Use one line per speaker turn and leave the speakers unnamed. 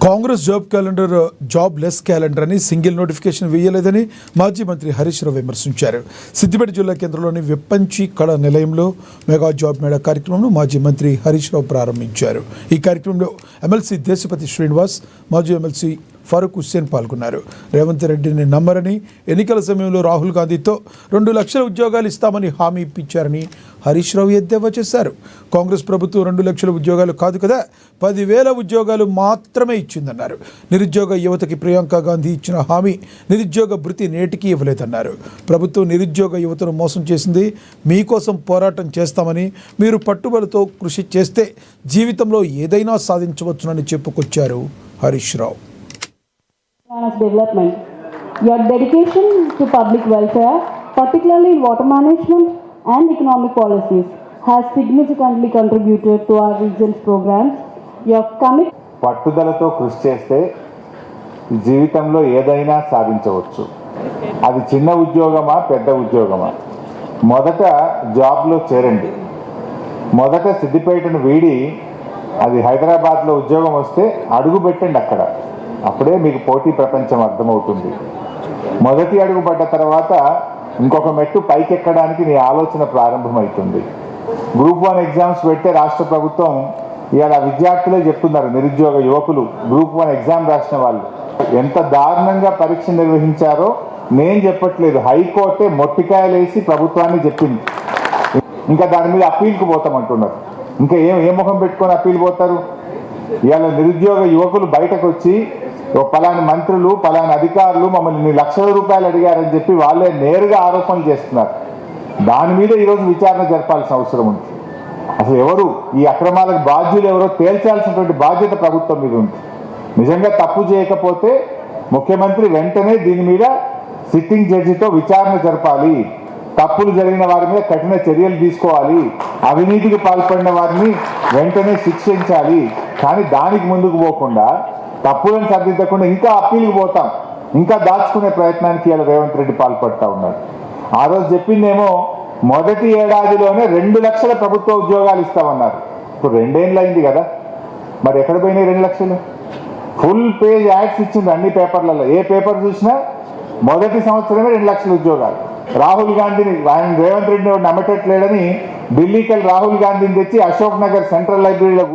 Congress job less calendar అని single notification వేయలేదని మాజీ మంత్రి హరీష్ రావు విమర్శించారు. సిద్దిపేట జిల్లా కేంద్రంలోని వెప్పంచి కళా నిలయంలో మెగా జాబ్ మేళా కార్యక్రమంను మాజీ మంత్రి హరీష్ రావు ప్రారంభించారు. ఈ కార్యక్రమంలో ఎమ్మెల్సీ దేశపతి శ్రీనివాస్, మాజీ ఎమ్మెల్సీ ఫారూక్ హుస్సేన్ పాల్గొన్నారు. రేవంత్ రెడ్డిని నమ్మరని, ఎన్నికల సమయంలో రాహుల్ గాంధీతో 2 లక్షల ఉద్యోగాలు ఇస్తామని హామీ ఇప్పించారని హరీష్ రావు ఎద్దేవా చేశారు. కాంగ్రెస్ ప్రభుత్వం 2 లక్షల ఉద్యోగాలు కాదు కదా, 10,000 ఉద్యోగాలు మాత్రమే ఇచ్చిందన్నారు. నిరుద్యోగ యువతకి ప్రియాంక గాంధీ ఇచ్చిన హామీ నిరుద్యోగ భృతి నేటికి ఇవ్వలేదన్నారు. ప్రభుత్వం నిరుద్యోగ యువతను మోసం చేసింది. మీకోసం పోరాటం చేస్తామని, మీరు పట్టుబడితో కృషి చేస్తే జీవితంలో ఏదైనా సాధించవచ్చునని చెప్పుకొచ్చారు Harish Rao.
Development. Your dedication to public welfare, particularly in water management and economic policies, has significantly contributed to our region's programs. Your commitment.
పట్టుదలతో కృషి చేస్తే జీవితంలో ఏదైనా సాధించవచ్చు. అది చిన్న ఉద్యోగమా పెద్ద ఉద్యోగమా, మొదట జాబ్లో చేరండి. మొదట సిద్దిపేటను వీడి అది హైదరాబాద్లో ఉద్యోగం వస్తే అడుగు పెట్టండి అక్కడ. అప్పుడే మీకు పోటీ ప్రపంచం అర్థమవుతుంది. మొదటి అడుగు పడ్డ తర్వాత ఇంకొక మెట్టు పైకెక్కడానికి నీ ఆలోచన ప్రారంభమవుతుంది. గ్రూప్ 1 ఎగ్జామ్స్ పెడితే రాష్ట్ర ప్రభుత్వం ఇవాళ విద్యార్థులే చెప్తున్నారు, నిరుద్యోగ యువకులు గ్రూప్ 1 ఎగ్జామ్ రాసిన వాళ్ళు ఎంత దారుణంగా పరీక్ష నిర్వహించారో నేను చెప్పట్లేదు, హైకోర్టే మొట్టికాయలు వేసి ప్రభుత్వాన్ని చెప్పింది. ఇంకా దాని మీద అప్పీల్కి పోతామంటున్నారు. ఇంకా ఏ ముఖం పెట్టుకొని అప్పీల్ పోతారు? ఇవాళ నిరుద్యోగ యువకులు బయటకు వచ్చి పలాని మంత్రులు, పలాని అధికారులు మమ్మల్ని లక్షల రూపాయలు అడిగారని చెప్పి వాళ్ళే నేరుగా ఆరోపణలు చేస్తున్నారు. దాని మీద ఈరోజు విచారణ జరపాల్సిన అవసరం ఉంది. అసలు ఎవరు ఈ అక్రమాలకు బాధ్యులు ఎవరో తేల్చాల్సినటువంటి బాధ్యత ప్రభుత్వం మీద ఉంది. నిజంగా తప్పు చేయకపోతే ముఖ్యమంత్రి వెంటనే దీని మీద సిట్టింగ్ జడ్జితో విచారణ జరపాలి. తప్పులు జరిగిన వారి మీద కఠిన చర్యలు తీసుకోవాలి. అవినీతికి పాల్పడిన వారిని వెంటనే శిక్షించాలి. కానీ దానికి ముందుకు పోకుండా, తప్పులను సరిదిద్దకుండా ఇంకా అప్పీల్కి పోతాం, ఇంకా దాచుకునే ప్రయత్నానికి ఇలా రేవంత్ రెడ్డి పాల్పడుతూ ఉన్నాడు. ఆ రోజు చెప్పిందేమో మొదటి ఏడాదిలోనే 2 లక్షల ప్రభుత్వ ఉద్యోగాలు ఇస్తామన్నారు. ఇప్పుడు 2 ఏళ్ళు అయింది కదా, మరి ఎక్కడ పోయినాయి 2 లక్షలు? ఫుల్ పేజ్ యాడ్స్ ఇచ్చింది అన్ని పేపర్లలో. ఏ పేపర్ చూసినా మొదటి సంవత్సరమే 2 లక్షల ఉద్యోగాలు. రాహుల్ గాంధీని, ఆయన రేవంత్ రెడ్డిని నమ్మటట్లేడని ఢిల్లీకి రాహుల్ గాంధీని తెచ్చి అశోక్ నగర్ సెంట్రల్ లైబ్రరీలో